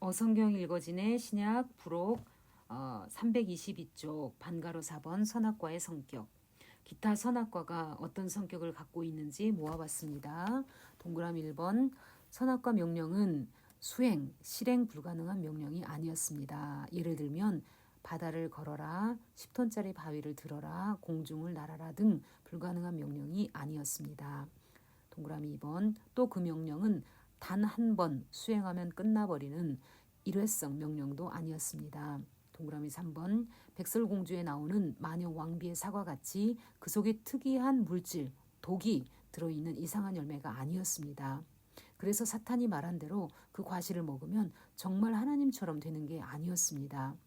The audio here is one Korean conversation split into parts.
어성경 읽어지네 신약 부록 322쪽 반가로 4번 선악과의 성격. 기타 선악과가 어떤 성격을 갖고 있는지 모아봤습니다. 동그라미 1번 선악과 명령은 수행, 실행 불가능한 명령이 아니었습니다. 예를 들면 바다를 걸어라, 10톤짜리 바위를 들어라, 공중을 날아라 등 불가능한 명령이 아니었습니다. 동그라미 2번 또 그 명령은 단 한 번 수행하면 끝나버리는 일회성 명령도 아니었습니다. 동그라미 3번 백설공주에 나오는 마녀 왕비의 사과같이 그 속에 특이한 물질, 독이 들어있는 이상한 열매가 아니었습니다. 그래서 사탄이 말한 대로 그 과실을 먹으면 정말 하나님처럼 되는 게 아니었습니다.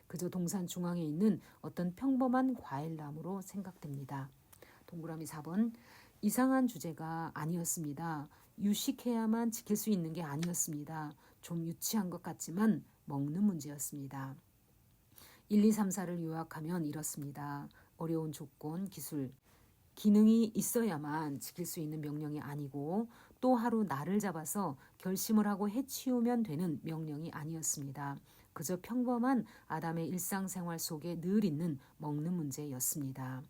그저 동산 중앙에 있는 어떤 평범한 과일나무로 생각됩니다. 동그라미 4번 이상한 주제가 아니었습니다. 유식해야만 지킬 수 있는 게 아니었습니다. 좀 유치한 것 같지만 먹는 문제였습니다. 1, 2, 3, 4를 요약하면 이렇습니다. 어려운 조건, 기술, 기능이 있어야만 지킬 수 있는 명령이 아니고 또 하루 날을 잡아서 결심을 하고 해치우면 되는 명령이 아니었습니다. 그저 평범한 아담의 일상생활 속에 늘 있는 먹는 문제였습니다.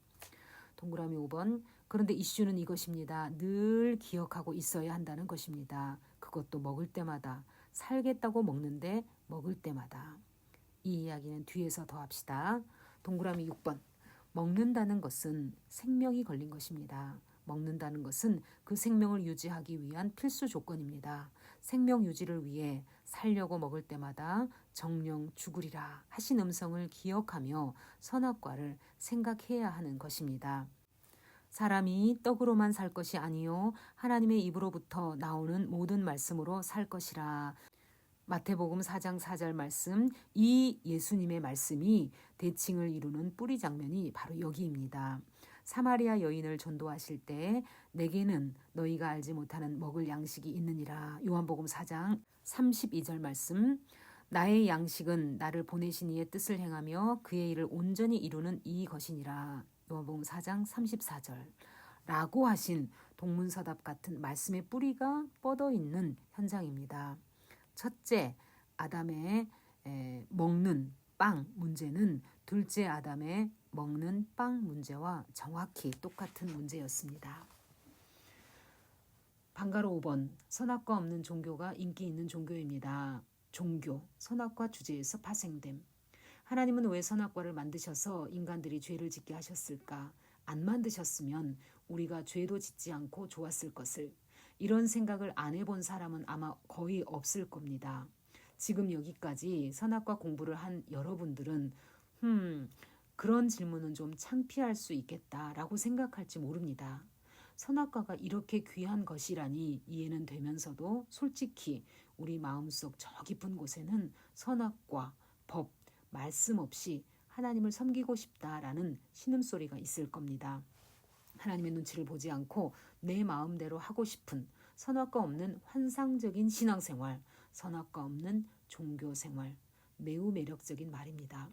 동그라미 5번 그런데 이슈는 이것입니다. 늘 기억하고 있어야 한다는 것입니다. 그것도 먹을 때마다 살겠다고 먹는데 먹을 때마다. 이 이야기는 뒤에서 더 합시다. 동그라미 6번 먹는다는 것은 생명이 걸린 것입니다. 먹는다는 것은 그 생명을 유지하기 위한 필수 조건입니다. 생명 유지를 위해 살려고 먹을 때마다 정령 죽으리라 하신 음성을 기억하며 선악과를 생각해야 하는 것입니다. 사람이 떡으로만 살 것이 아니요 하나님의 입으로부터 나오는 모든 말씀으로 살 것이라. 마태복음 4장 4절 말씀, 이 예수님의 말씀이 대칭을 이루는 뿌리 장면이 바로 여기입니다. 사마리아 여인을 전도하실 때 내게는 너희가 알지 못하는 먹을 양식이 있느니라. 요한복음 4장 32절 말씀, 나의 양식은 나를 보내신 이의 뜻을 행하며 그의 일을 온전히 이루는 이것이니라. 요한복음 4장 34절 라고 하신 동문서답 같은 말씀의 뿌리가 뻗어있는 현장입니다. 첫째 아담의 먹는 빵 문제는 둘째 아담의 먹는 빵 문제와 정확히 똑같은 문제였습니다. 반가로 5번 선악과 없는 종교가 인기 있는 종교입니다. 종교, 선악과 주제에서 파생됨. 하나님은 왜 선악과를 만드셔서 인간들이 죄를 짓게 하셨을까? 안 만드셨으면 우리가 죄도 짓지 않고 좋았을 것을. 이런 생각을 안 해본 사람은 아마 거의 없을 겁니다. 지금 여기까지 선악과 공부를 한 여러분들은 그런 질문은 좀 창피할 수 있겠다라고 생각할지 모릅니다. 선악과가 이렇게 귀한 것이라니 이해는 되면서도 솔직히 우리 마음속 저 깊은 곳에는 선악과, 법, 말씀 없이 하나님을 섬기고 싶다라는 신음소리가 있을 겁니다. 하나님의 눈치를 보지 않고 내 마음대로 하고 싶은 선악과 없는 환상적인 신앙생활, 선악과 없는 종교생활, 매우 매력적인 말입니다.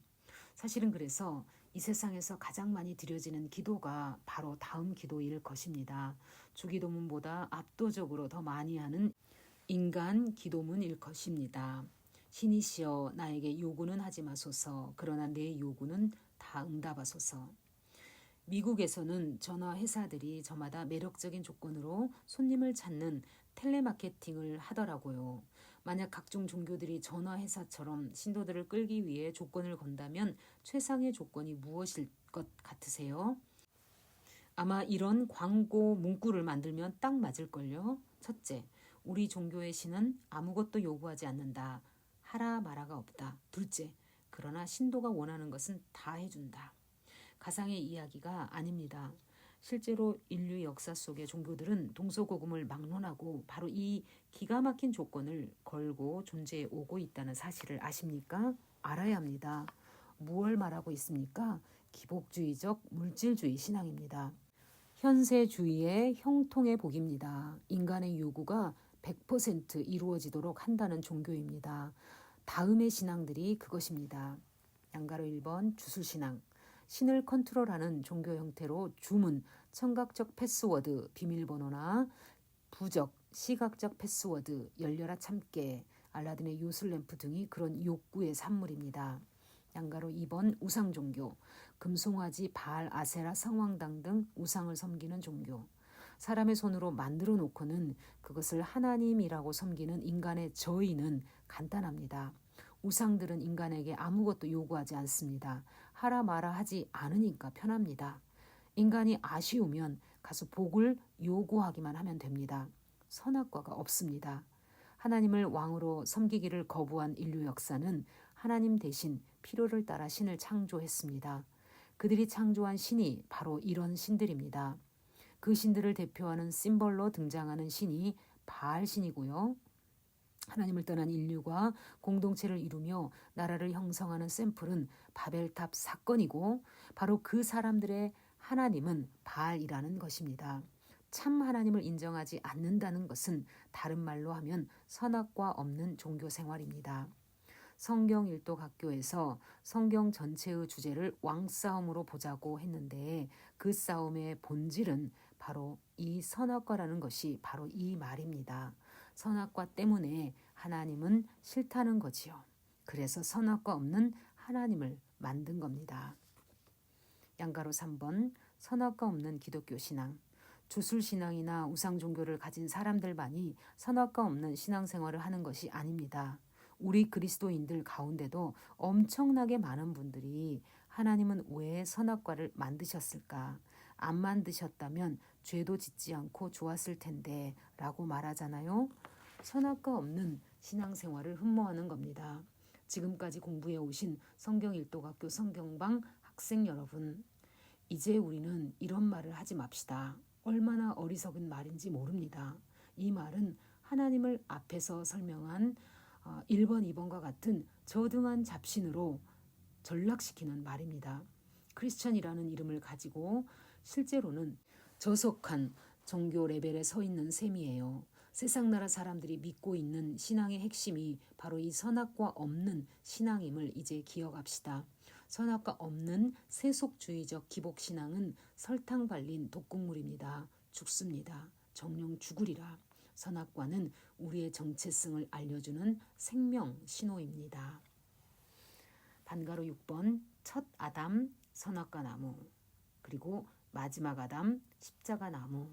사실은 그래서 이 세상에서 가장 많이 드려지는 기도가 바로 다음 기도일 것입니다. 주기도문보다 압도적으로 더 많이 하는 인간 기도문일 것입니다. 신이시여 나에게 요구는 하지 마소서. 그러나 내 요구는 다 응답하소서. 미국에서는 전화 회사들이 저마다 매력적인 조건으로 손님을 찾는 텔레마케팅을 하더라고요. 만약 각종 종교들이 전화 회사처럼 신도들을 끌기 위해 조건을 건다면 최상의 조건이 무엇일 것 같으세요? 아마 이런 광고 문구를 만들면 딱 맞을걸요. 첫째, 우리 종교의 신은 아무것도 요구하지 않는다. 하라 마라가 없다. 둘째, 그러나 신도가 원하는 것은 다 해준다. 가상의 이야기가 아닙니다. 실제로 인류 역사 속의 종교들은 동서고금을 막론하고 바로 이 기가 막힌 조건을 걸고 존재해 오고 있다는 사실을 아십니까? 알아야 합니다. 무엇을 말하고 있습니까? 기복주의적 물질주의 신앙입니다. 현세주의의 형통의 복입니다. 인간의 요구가 100% 이루어지도록 한다는 종교입니다. 다음의 신앙들이 그것입니다. 양가로 1번 주술신앙. 신을 컨트롤하는 종교 형태로 주문, 청각적 패스워드, 비밀번호나 부적, 시각적 패스워드, 열려라 참깨, 알라딘의 요술램프 등이 그런 욕구의 산물입니다. 양가로 2번 우상 종교, 금송아지, 바알, 아세라, 성왕당 등 우상을 섬기는 종교. 사람의 손으로 만들어 놓고는 그것을 하나님이라고 섬기는 인간의 저의는 간단합니다. 우상들은 인간에게 아무것도 요구하지 않습니다. 하라 마라 하지 않으니까 편합니다. 인간이 아쉬우면 가서 복을 요구하기만 하면 됩니다. 선악과가 없습니다. 하나님을 왕으로 섬기기를 거부한 인류 역사는 하나님 대신 필요를 따라 신을 창조했습니다. 그들이 창조한 신이 바로 이런 신들입니다. 그 신들을 대표하는 심벌로 등장하는 신이 바알 신이고요. 하나님을 떠난 인류가 공동체를 이루며 나라를 형성하는 샘플은 바벨탑 사건이고 바로 그 사람들의 하나님은 바알이라는 것입니다. 참 하나님을 인정하지 않는다는 것은 다른 말로 하면 선악과 없는 종교 생활입니다. 성경 일독학교에서 성경 전체의 주제를 왕싸움으로 보자고 했는데 그 싸움의 본질은 바로 이 선악과라는 것이 바로 이 말입니다. 선악과 때문에 하나님은 싫다는 거지요. 그래서 선악과 없는 하나님을 만든 겁니다. 양가로 3번 선악과 없는 기독교 신앙. 주술신앙이나 우상종교를 가진 사람들만이 선악과 없는 신앙생활을 하는 것이 아닙니다. 우리 그리스도인들 가운데도 엄청나게 많은 분들이 하나님은 왜 선악과를 만드셨을까? 안 만드셨다면 죄도 짓지 않고 좋았을 텐데 라고 말하잖아요. 선악과 없는 신앙생활을 흠모하는 겁니다. 지금까지 공부해 오신 성경일독학교 성경방 학생 여러분, 이제 우리는 이런 말을 하지 맙시다. 얼마나 어리석은 말인지 모릅니다. 이 말은 하나님을 앞에서 설명한 1번, 2번과 같은 저등한 잡신으로 전락시키는 말입니다. 크리스천이라는 이름을 가지고 실제로는 저속한 종교 레벨에 서 있는 셈이에요. 세상 나라 사람들이 믿고 있는 신앙의 핵심이 바로 이 선악과 없는 신앙임을 이제 기억합시다. 선악과 없는 세속주의적 기복신앙은 설탕 발린 독극물입니다. 죽습니다. 정령 죽으리라. 선악과는 우리의 정체성을 알려주는 생명 신호입니다. 반가로 6번 첫 아담 선악과 나무, 그리고 마지막 아담 십자가 나무.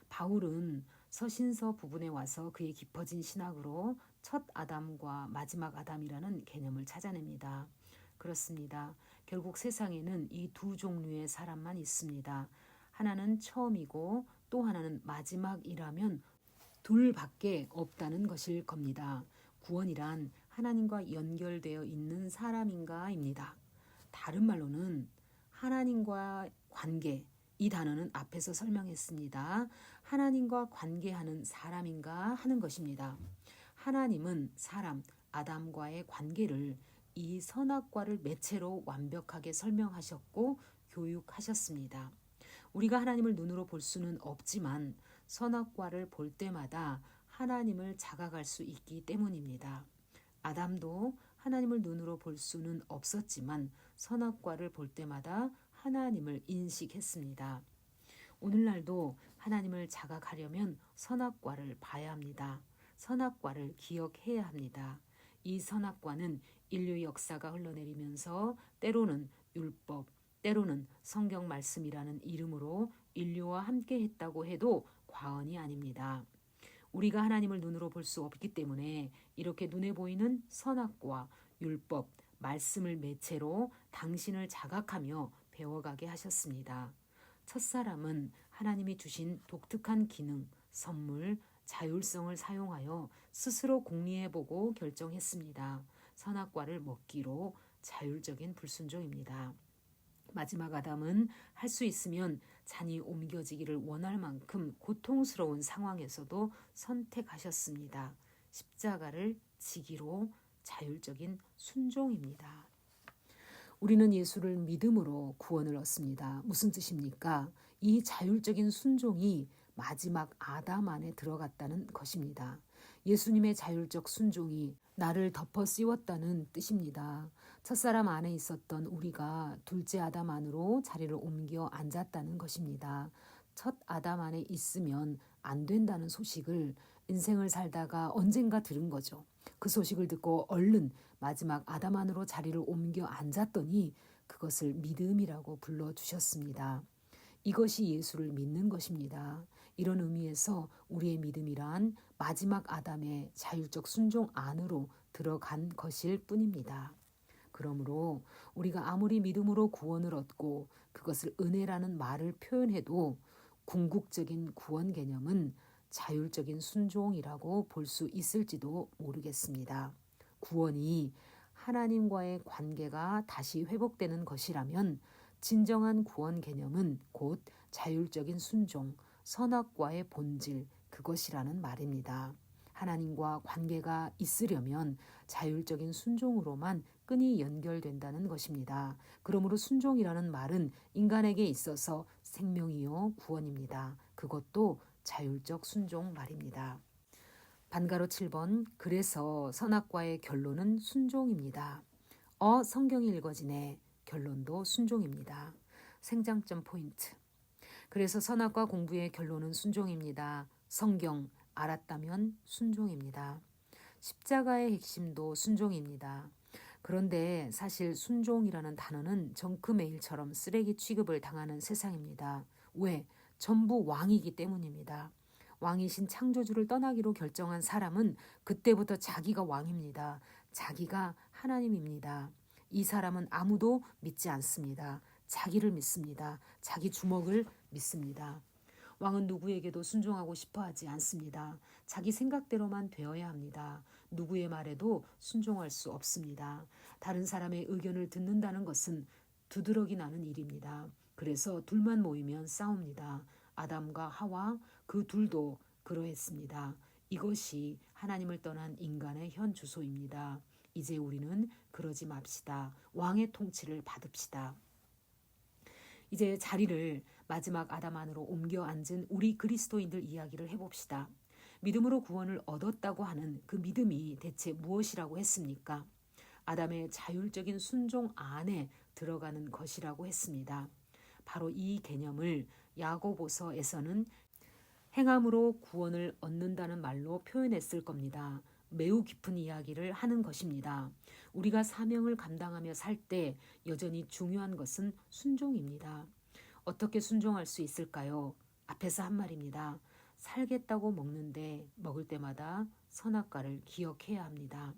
바울은 서신서 부분에 와서 그의 깊어진 신학으로 첫 아담과 마지막 아담이라는 개념을 찾아냅니다. 그렇습니다. 결국 세상에는 이 두 종류의 사람만 있습니다. 하나는 처음이고 또 하나는 마지막이라면 둘밖에 없다는 것일 겁니다. 구원이란 하나님과 연결되어 있는 사람인가입니다. 다른 말로는 하나님과 관계, 이 단어는 앞에서 설명했습니다. 하나님과 관계하는 사람인가 하는 것입니다. 하나님은 사람, 아담과의 관계를 이 선악과를 매체로 완벽하게 설명하셨고 교육하셨습니다. 우리가 하나님을 눈으로 볼 수는 없지만 선악과를 볼 때마다 하나님을 자각할 수 있기 때문입니다. 아담도 하나님을 눈으로 볼 수는 없었지만 선악과를 볼 때마다 하나님을 인식했습니다. 오늘날도 하나님을 자각하려면 선악과를 봐야 합니다. 선악과를 기억해야 합니다. 이 선악과는 인류 역사가 흘러내리면서 때로는 율법, 때로는 성경 말씀이라는 이름으로 인류와 함께 했다고 해도 과언이 아닙니다. 우리가 하나님을 눈으로 볼 수 없기 때문에 이렇게 눈에 보이는 선악과, 율법, 말씀을 매체로 당신을 자각하며 배워가게 하셨습니다. 첫사람은 하나님이 주신 독특한 기능, 선물, 자율성을 사용하여 스스로 궁리해보고 결정했습니다. 선악과를 먹기로 자율적인 불순종입니다. 마지막 아담은 할 수 있으면 잔이 옮겨지기를 원할 만큼 고통스러운 상황에서도 선택하셨습니다. 십자가를 지기로 자율적인 순종입니다. 우리는 예수를 믿음으로 구원을 얻습니다. 무슨 뜻입니까? 이 자율적인 순종이 마지막 아담 안에 들어갔다는 것입니다. 예수님의 자율적 순종이 나를 덮어 씌웠다는 뜻입니다. 첫사람 안에 있었던 우리가 둘째 아담 안으로 자리를 옮겨 앉았다는 것입니다. 첫 아담 안에 있으면 안 된다는 소식을 인생을 살다가 언젠가 들은 거죠. 그 소식을 듣고 얼른 마지막 아담 안으로 자리를 옮겨 앉았더니 그것을 믿음이라고 불러주셨습니다. 이것이 예수를 믿는 것입니다. 이런 의미에서 우리의 믿음이란 마지막 아담의 자율적 순종 안으로 들어간 것일 뿐입니다. 그러므로 우리가 아무리 믿음으로 구원을 얻고 그것을 은혜라는 말을 표현해도 궁극적인 구원 개념은 자율적인 순종이라고 볼 수 있을지도 모르겠습니다. 구원이 하나님과의 관계가 다시 회복되는 것이라면 진정한 구원 개념은 곧 자율적인 순종, 선악과의 본질, 그것이라는 말입니다. 하나님과 관계가 있으려면 자율적인 순종으로만 끈이 연결된다는 것입니다. 그러므로 순종이라는 말은 인간에게 있어서 생명이요 구원입니다. 그것도 자율적 순종 말입니다. 반가로 7번 그래서 선악과의 결론은 순종입니다. 성경이 읽어지네. 결론도 순종입니다. 생장점 포인트. 그래서 선악과 공부의 결론은 순종입니다. 성경 알았다면 순종입니다. 십자가의 핵심도 순종입니다. 그런데 사실 순종이라는 단어는 정크메일처럼 쓰레기 취급을 당하는 세상입니다. 왜? 전부 왕이기 때문입니다. 왕이신 창조주를 떠나기로 결정한 사람은 그때부터 자기가 왕입니다. 자기가 하나님입니다. 이 사람은 아무도 믿지 않습니다. 자기를 믿습니다. 자기 주먹을 믿습니다. 왕은 누구에게도 순종하고 싶어 하지 않습니다. 자기 생각대로만 되어야 합니다. 누구의 말에도 순종할 수 없습니다. 다른 사람의 의견을 듣는다는 것은 두드러기 나는 일입니다. 그래서 둘만 모이면 싸웁니다. 아담과 하와 그 둘도 그러했습니다. 이것이 하나님을 떠난 인간의 현 주소입니다. 이제 우리는 그러지 맙시다. 왕의 통치를 받읍시다. 이제 자리를 마지막 아담 안으로 옮겨 앉은 우리 그리스도인들 이야기를 해봅시다. 믿음으로 구원을 얻었다고 하는 그 믿음이 대체 무엇이라고 했습니까? 아담의 자율적인 순종 안에 들어가는 것이라고 했습니다. 바로 이 개념을 야고보서에서는 행함으로 구원을 얻는다는 말로 표현했을 겁니다. 매우 깊은 이야기를 하는 것입니다. 우리가 사명을 감당하며 살 때 여전히 중요한 것은 순종입니다. 어떻게 순종할 수 있을까요? 앞에서 한 말입니다. 살겠다고 먹는데 먹을 때마다 선악과를 기억해야 합니다.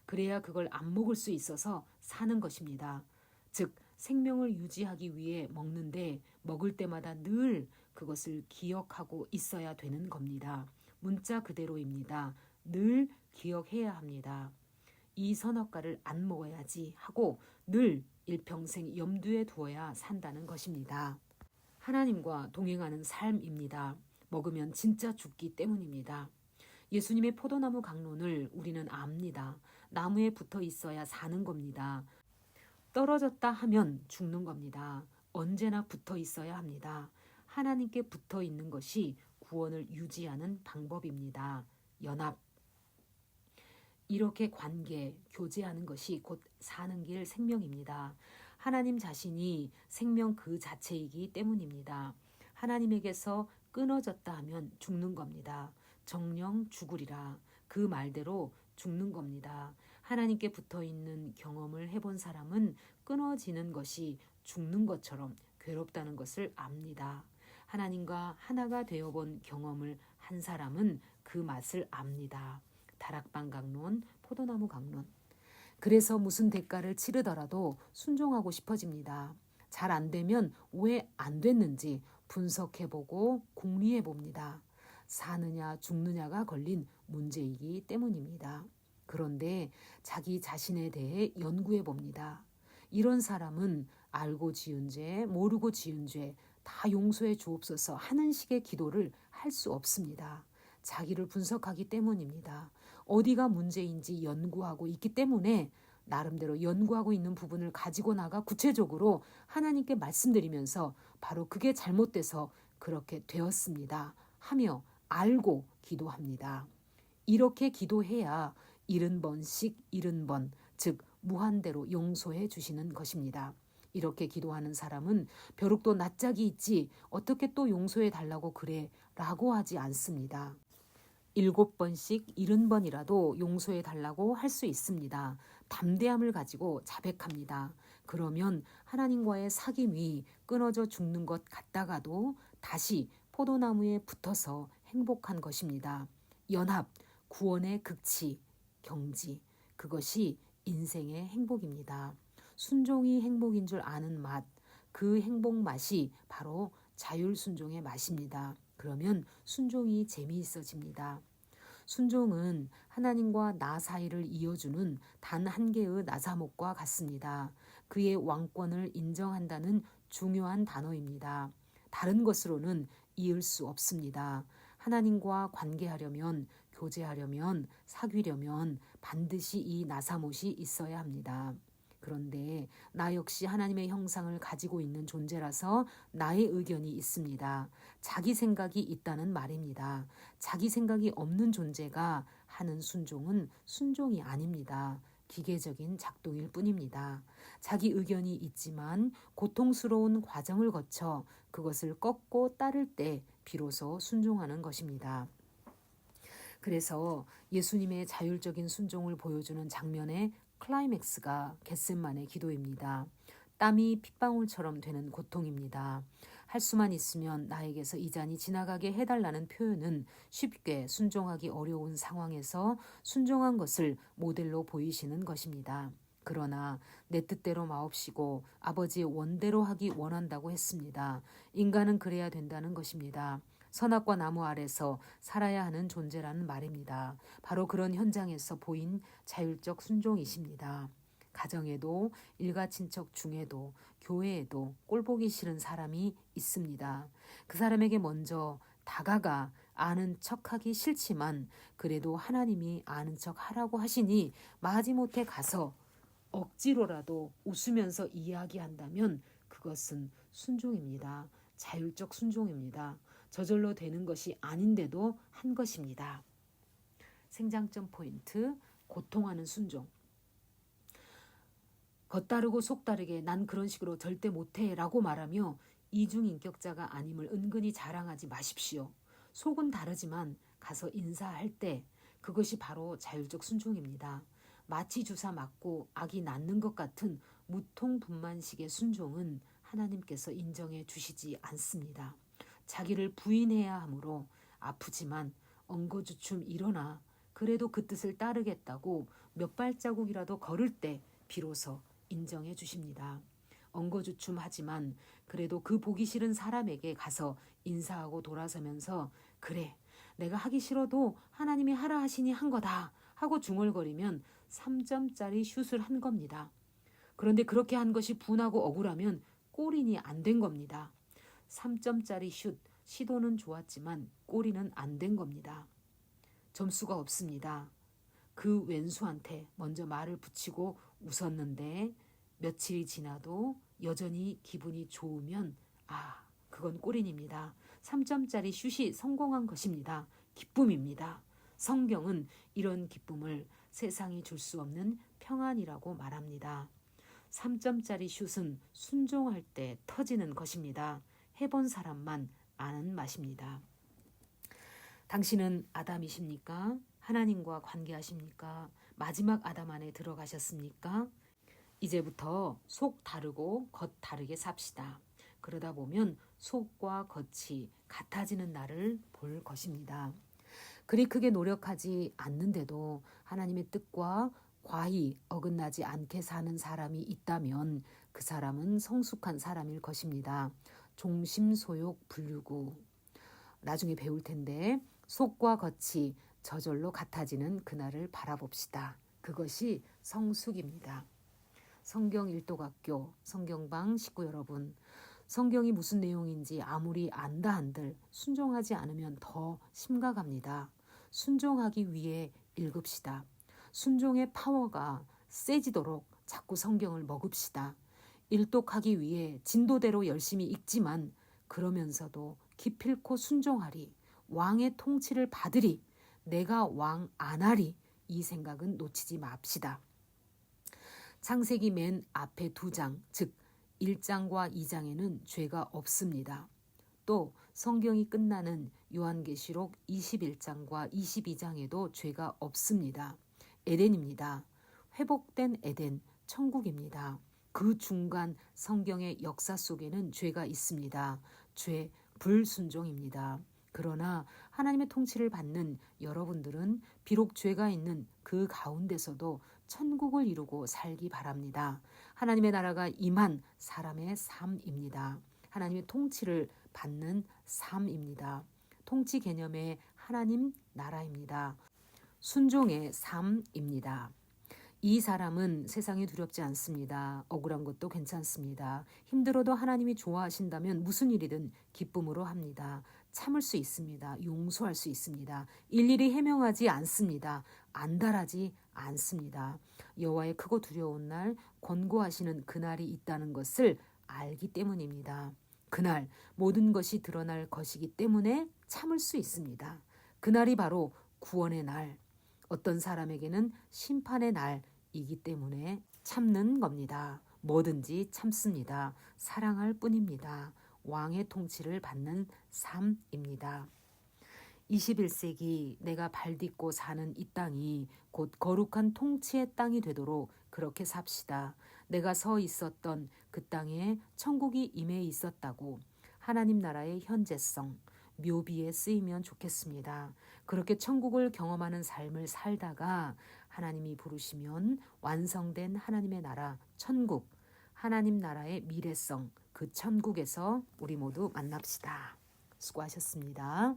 그래야 그걸 안 먹을 수 있어서 사는 것입니다. 즉 생명을 유지하기 위해 먹는데 먹을 때마다 늘 그것을 기억하고 있어야 되는 겁니다. 문자 그대로입니다. 늘 기억해야 합니다. 이 선악과를 안 먹어야지 하고 늘 일평생 염두에 두어야 산다는 것입니다. 하나님과 동행하는 삶입니다. 먹으면 진짜 죽기 때문입니다. 예수님의 포도나무 강론을 우리는 압니다. 나무에 붙어 있어야 사는 겁니다. 떨어졌다 하면 죽는 겁니다. 언제나 붙어 있어야 합니다. 하나님께 붙어 있는 것이 구원을 유지하는 방법입니다. 연합. 이렇게 관계, 교제하는 것이 곧 사는 길 생명입니다. 하나님 자신이 생명 그 자체이기 때문입니다. 하나님에게서 끊어졌다 하면 죽는 겁니다. 정령 죽으리라. 그 말대로 죽는 겁니다. 하나님께 붙어 있는 경험을 해본 사람은 끊어지는 것이 죽는 것처럼 괴롭다는 것을 압니다. 하나님과 하나가 되어본 경험을 한 사람은 그 맛을 압니다. 다락방 강론, 포도나무 강론. 그래서 무슨 대가를 치르더라도 순종하고 싶어집니다. 잘 안 되면 왜 안 됐는지 분석해보고 궁리해봅니다. 사느냐 죽느냐가 걸린 문제이기 때문입니다. 그런데 자기 자신에 대해 연구해봅니다. 이런 사람은 알고 지은 죄, 모르고 지은 죄 다 용서해 주옵소서 하는 식의 기도를 할 수 없습니다. 자기를 분석하기 때문입니다. 어디가 문제인지 연구하고 있기 때문에 나름대로 연구하고 있는 부분을 가지고 나가 구체적으로 하나님께 말씀드리면서 바로 그게 잘못돼서 그렇게 되었습니다 하며 알고 기도합니다. 이렇게 기도해야 70번씩 70번, 즉 무한대로 용서해 주시는 것입니다. 이렇게 기도하는 사람은 벼룩도 낯짝이 있지 어떻게 또 용서해 달라고 그래 라고 하지 않습니다. 7번씩 70번이라도 용서해 달라고 할 수 있습니다. 담대함을 가지고 자백합니다. 그러면 하나님과의 사귐이 끊어져 죽는 것 같다가도 다시 포도나무에 붙어서 행복한 것입니다. 연합, 구원의 극치, 경지, 그것이 인생의 행복입니다. 순종이 행복인 줄 아는 맛, 그 행복 맛이 바로 자율순종의 맛입니다. 그러면 순종이 재미있어집니다. 순종은 하나님과 나 사이를 이어주는 단 한 개의 나사못과 같습니다. 그의 왕권을 인정한다는 중요한 단어입니다. 다른 것으로는 이을 수 없습니다. 하나님과 관계하려면, 교제하려면, 사귀려면 반드시 이 나사못이 있어야 합니다. 그런데 나 역시 하나님의 형상을 가지고 있는 존재라서 나의 의견이 있습니다. 자기 생각이 있다는 말입니다. 자기 생각이 없는 존재가 하는 순종은 순종이 아닙니다. 기계적인 작동일 뿐입니다. 자기 의견이 있지만 고통스러운 과정을 거쳐 그것을 꺾고 따를 때 비로소 순종하는 것입니다. 그래서 예수님의 자율적인 순종을 보여주는 장면의 클라이맥스가 겟세마네 기도입니다. 땀이 핏방울처럼 되는 고통입니다. 할 수만 있으면 나에게서 이 잔이 지나가게 해달라는 표현은 쉽게 순종하기 어려운 상황에서 순종한 것을 모델로 보이시는 것입니다. 그러나 내 뜻대로 마옵시고 아버지의 원대로 하기 원한다고 했습니다. 인간은 그래야 된다는 것입니다. 선악과 나무 아래서 살아야 하는 존재라는 말입니다. 바로 그런 현장에서 보인 자율적 순종이십니다. 가정에도 일가친척 중에도 교회에도 꼴보기 싫은 사람이 있습니다. 그 사람에게 먼저 다가가 아는 척하기 싫지만 그래도 하나님이 아는 척 하라고 하시니 마지못해 가서 억지로라도 웃으면서 이야기한다면 그것은 순종입니다. 자율적 순종입니다. 저절로 되는 것이 아닌데도 한 것입니다. 생장점 포인트, 고통하는 순종. 겉다르고 속다르게 난 그런 식으로 절대 못해 라고 말하며 이중인격자가 아님을 은근히 자랑하지 마십시오. 속은 다르지만 가서 인사할 때 그것이 바로 자율적 순종입니다. 마취 주사 맞고 아기 낳는 것 같은 무통분만식의 순종은 하나님께서 인정해 주시지 않습니다. 자기를 부인해야 하므로 아프지만 엉거주춤 일어나 그래도 그 뜻을 따르겠다고 몇 발자국이라도 걸을 때 비로소 인정해 주십니다. 엉거주춤하지만 그래도 그 보기 싫은 사람에게 가서 인사하고 돌아서면서 그래 내가 하기 싫어도 하나님이 하라 하시니 한 거다 하고 중얼거리면 3점짜리 슛을 한 겁니다. 그런데 그렇게 한 것이 분하고 억울하면 골인이 안 된 겁니다. 3점짜리 슛, 시도는 좋았지만 골인은 안 된 겁니다. 점수가 없습니다. 그 왼수한테 먼저 말을 붙이고 웃었는데 며칠이 지나도 여전히 기분이 좋으면 그건 골인입니다. 3점짜리 슛이 성공한 것입니다. 기쁨입니다. 성경은 이런 기쁨을 세상이 줄 수 없는 평안이라고 말합니다. 3점짜리 슛은 순종할 때 터지는 것입니다. 해본 사람만 아는 맛입니다. 당신은 아담이십니까? 하나님과 관계하십니까? 마지막 아담 안에 들어가셨습니까? 이제부터 속 다르고 겉 다르게 삽시다. 그러다 보면 속과 겉이 같아지는 날을 볼 것입니다. 그리 크게 노력하지 않는데도 하나님의 뜻과 과히 어긋나지 않게 사는 사람이 있다면 그 사람은 성숙한 사람일 것입니다. 종심소욕 불유구. 나중에 배울 텐데 속과 겉이 저절로 같아지는 그날을 바라봅시다. 그것이 성숙입니다. 성경 일독학교 성경방 식구 여러분, 성경이 무슨 내용인지 아무리 안다 한들 순종하지 않으면 더 심각합니다. 순종하기 위해 읽읍시다. 순종의 파워가 세지도록 자꾸 성경을 먹읍시다. 일독하기 위해 진도대로 열심히 읽지만 그러면서도 기필코 순종하리, 왕의 통치를 받으리, 내가 왕 안 하리, 이 생각은 놓치지 맙시다. 창세기 맨 앞에 2장, 즉 1장과 2장에는 죄가 없습니다. 또 성경이 끝나는 요한계시록 21장과 22장에도 죄가 없습니다. 에덴입니다. 회복된 에덴, 천국입니다. 그 중간 성경의 역사 속에는 죄가 있습니다. 죄, 불순종입니다. 그러나 하나님의 통치를 받는 여러분들은 비록 죄가 있는 그 가운데서도 천국을 이루고 살기 바랍니다. 하나님의 나라가 임한 사람의 삶입니다. 하나님의 통치를 받는 삶입니다. 통치 개념의 하나님 나라입니다. 순종의 삶입니다. 이 사람은 세상이 두렵지 않습니다. 억울한 것도 괜찮습니다. 힘들어도 하나님이 좋아하신다면 무슨 일이든 기쁨으로 합니다. 참을 수 있습니다. 용서할 수 있습니다. 일일이 해명하지 않습니다. 안달하지 않습니다. 여호와의 크고 두려운 날, 권고하시는 그날이 있다는 것을 알기 때문입니다. 그날 모든 것이 드러날 것이기 때문에 참을 수 있습니다. 그날이 바로 구원의 날, 어떤 사람에게는 심판의 날이기 때문에 참는 겁니다. 뭐든지 참습니다. 사랑할 뿐입니다. 왕의 통치를 받는 삶입니다. 21세기 내가 발딛고 사는 이 땅이 곧 거룩한 통치의 땅이 되도록 그렇게 삽시다. 내가 서 있었던 그 땅에 천국이 임해 있었다고 하나님 나라의 현재성, 묘비에 쓰이면 좋겠습니다. 그렇게 천국을 경험하는 삶을 살다가 하나님이 부르시면 완성된 하나님의 나라, 천국, 하나님 나라의 미래성, 그 천국에서 우리 모두 만납시다. 수고하셨습니다.